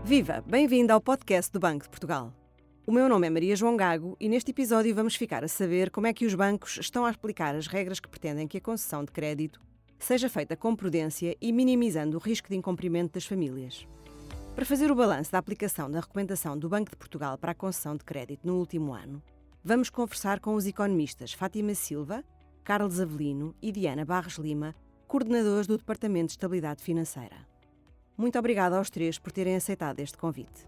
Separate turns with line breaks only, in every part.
Viva! Bem-vindo ao podcast do Banco de Portugal. O meu nome é Maria João Gago e neste episódio vamos ficar a saber como é que os bancos estão a aplicar as regras que pretendem que a concessão de crédito seja feita com prudência e minimizando o risco de incumprimento das famílias. Para fazer o balanço da aplicação da recomendação do Banco de Portugal para a concessão de crédito no último ano, vamos conversar com os economistas Fátima Silva, Carlos Avelino e Diana Barros Lima, coordenadores do Departamento de Estabilidade Financeira. Muito obrigada aos três por terem aceitado este convite.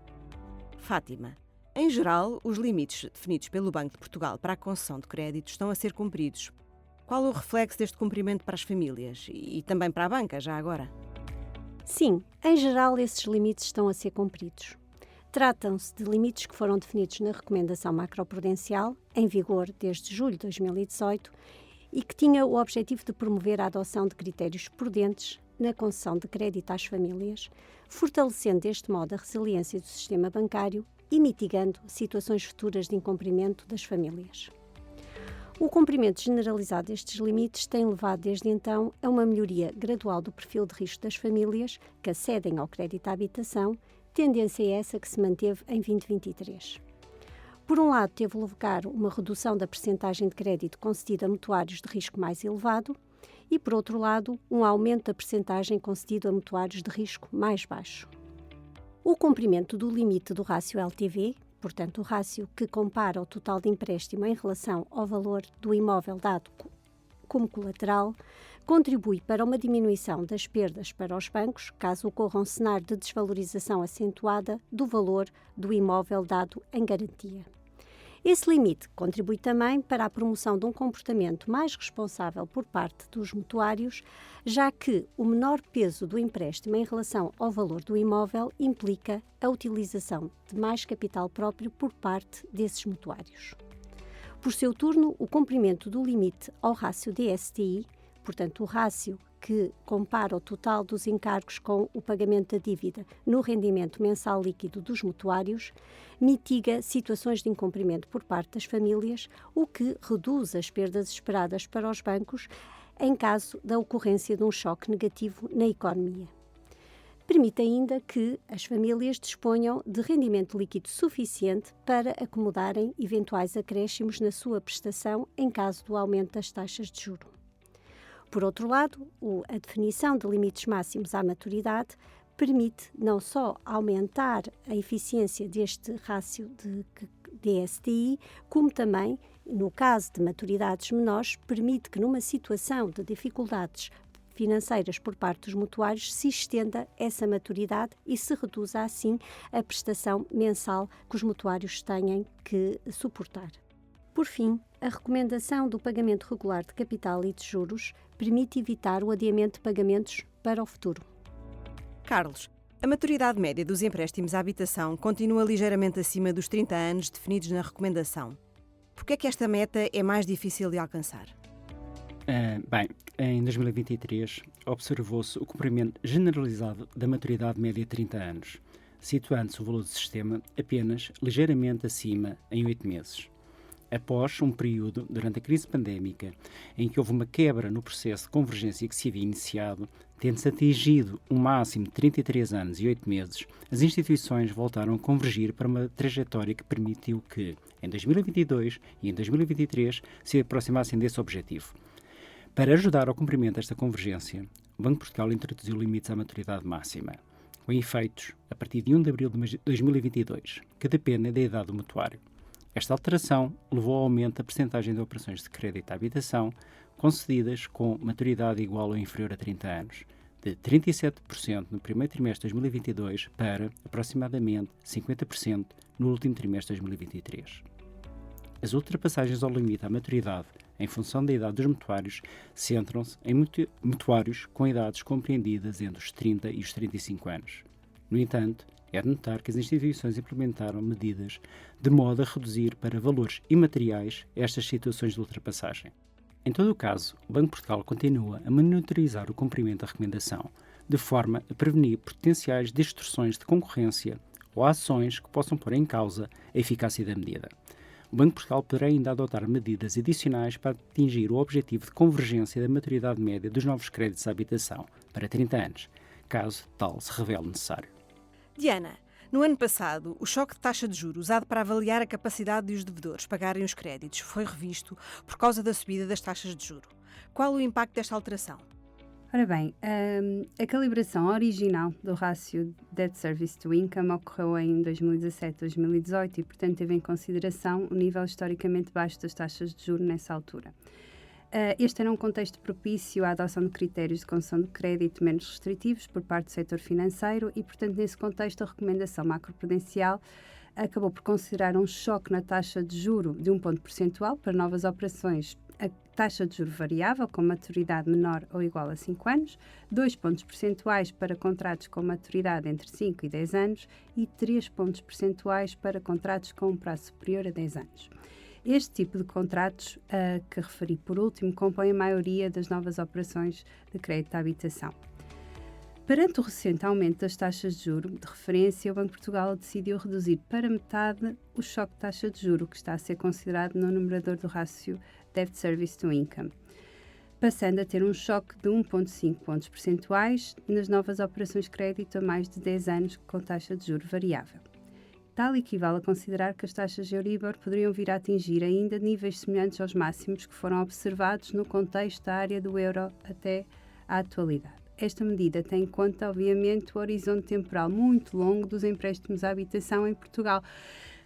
Fátima, em geral, os limites definidos pelo Banco de Portugal para a concessão de crédito estão a ser cumpridos. Qual o reflexo deste cumprimento para as famílias e também para a banca, já agora?
Sim, em geral esses limites estão a ser cumpridos. Tratam-se de limites que foram definidos na Recomendação Macroprudencial, em vigor desde julho de 2018, e que tinha o objetivo de promover a adoção de critérios prudentes na concessão de crédito às famílias, fortalecendo deste modo a resiliência do sistema bancário e mitigando situações futuras de incumprimento das famílias. O cumprimento generalizado destes limites tem levado desde então a uma melhoria gradual do perfil de risco das famílias que acedem ao crédito à habitação, tendência essa que se manteve em 2023. Por um lado, teve lugar uma redução da percentagem de crédito concedido a mutuários de risco mais elevado e, por outro lado, um aumento da percentagem concedido a mutuários de risco mais baixo. O cumprimento do limite do rácio LTV, portanto o rácio que compara o total de empréstimo em relação ao valor do imóvel dado como colateral, contribui para uma diminuição das perdas para os bancos, caso ocorra um cenário de desvalorização acentuada do valor do imóvel dado em garantia. Esse limite contribui também para a promoção de um comportamento mais responsável por parte dos mutuários, já que o menor peso do empréstimo em relação ao valor do imóvel implica a utilização de mais capital próprio por parte desses mutuários. Por seu turno, o cumprimento do limite ao rácio DSTI, portanto o rácio que compara o total dos encargos com o pagamento da dívida no rendimento mensal líquido dos mutuários, mitiga situações de incumprimento por parte das famílias, o que reduz as perdas esperadas para os bancos em caso da ocorrência de um choque negativo na economia. Permite ainda que as famílias disponham de rendimento líquido suficiente para acomodarem eventuais acréscimos na sua prestação em caso do aumento das taxas de juros. Por outro lado, a definição de limites máximos à maturidade permite não só aumentar a eficiência deste rácio de DSTI, como também, no caso de maturidades menores, permite que numa situação de dificuldades financeiras por parte dos mutuários se estenda essa maturidade e se reduza assim a prestação mensal que os mutuários têm que suportar. Por fim, a recomendação do pagamento regular de capital e de juros permite evitar o adiamento de pagamentos para o futuro.
Carlos, a maturidade média dos empréstimos à habitação continua ligeiramente acima dos 30 anos definidos na recomendação. Por que é que esta meta é mais difícil de alcançar?
Em 2023 observou-se o cumprimento generalizado da maturidade média de 30 anos, situando-se o valor do sistema apenas ligeiramente acima em 8 meses. Após um período, durante a crise pandémica, em que houve uma quebra no processo de convergência que se havia iniciado, tendo-se atingido um máximo de 33 anos e 8 meses, as instituições voltaram a convergir para uma trajetória que permitiu que, em 2022 e em 2023, se aproximassem desse objetivo. Para ajudar ao cumprimento desta convergência, o Banco de Portugal introduziu limites à maturidade máxima, com efeitos a partir de 1 de abril de 2022, que dependem da idade do mutuário. Esta alteração levou ao aumento da percentagem de operações de crédito à habitação concedidas com maturidade igual ou inferior a 30 anos, de 37% no primeiro trimestre de 2022 para aproximadamente 50% no último trimestre de 2023. As ultrapassagens ao limite à maturidade, em função da idade dos mutuários, centram-se em mutuários com idades compreendidas entre os 30 e os 35 anos. No entanto, é de notar que as instituições implementaram medidas de modo a reduzir para valores imateriais estas situações de ultrapassagem. Em todo o caso, o Banco de Portugal continua a monitorizar o cumprimento da recomendação, de forma a prevenir potenciais distorções de concorrência ou ações que possam pôr em causa a eficácia da medida. O Banco de Portugal poderá ainda adotar medidas adicionais para atingir o objetivo de convergência da maturidade média dos novos créditos à habitação para 30 anos, caso tal se revele necessário.
Diana, No ano passado, o choque de taxa de juros usado para avaliar a capacidade de os devedores pagarem os créditos foi revisto por causa da subida das taxas de juro. Qual o impacto desta alteração?
Ora bem, a calibração original do rácio Debt Service to Income ocorreu em 2017-2018 e, portanto, teve em consideração o nível historicamente baixo das taxas de juros nessa altura. Este era um contexto propício à adoção de critérios de concessão de crédito menos restritivos por parte do setor financeiro e, portanto, nesse contexto, a recomendação macroprudencial acabou por considerar um choque na taxa de juro de 1 ponto percentual para novas operações, a taxa de juro variável com maturidade menor ou igual a 5 anos, 2 pontos percentuais para contratos com maturidade entre 5 e 10 anos e 3 pontos percentuais para contratos com um prazo superior a 10 anos. Este tipo de contratos, que referi por último, compõe a maioria das novas operações de crédito à habitação. Perante o recente aumento das taxas de juro de referência, o Banco de Portugal decidiu reduzir para metade o choque de taxa de juro que está a ser considerado no numerador do rácio Debt Service to Income, passando a ter um choque de 1,5 pontos percentuais nas novas operações de crédito a mais de 10 anos com taxa de juro variável. Tal equivale a considerar que as taxas de Euribor poderiam vir a atingir ainda níveis semelhantes aos máximos que foram observados no contexto da área do euro até à atualidade. Esta medida tem em conta, obviamente, o horizonte temporal muito longo dos empréstimos à habitação em Portugal,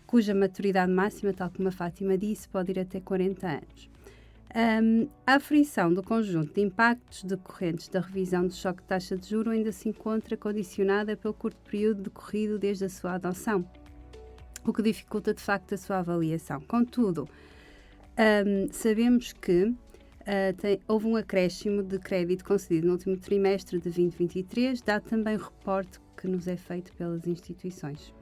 cuja maturidade máxima, tal como a Fátima disse, pode ir até 40 anos. A aferição do conjunto de impactos decorrentes da revisão do choque de taxa de juros ainda se encontra condicionada pelo curto período decorrido desde a sua adoção, o que dificulta de facto a sua avaliação. Contudo, sabemos que houve um acréscimo de crédito concedido no último trimestre de 2023, dado também o reporte que nos é feito pelas instituições.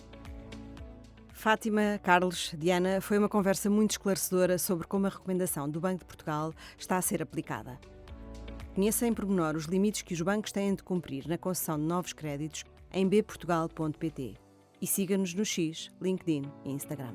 Fátima, Carlos, Diana, foi uma conversa muito esclarecedora sobre como a recomendação do Banco de Portugal está a ser aplicada. Conheça em pormenor os limites que os bancos têm de cumprir na concessão de novos créditos em bportugal.pt e siga-nos no X, LinkedIn e Instagram.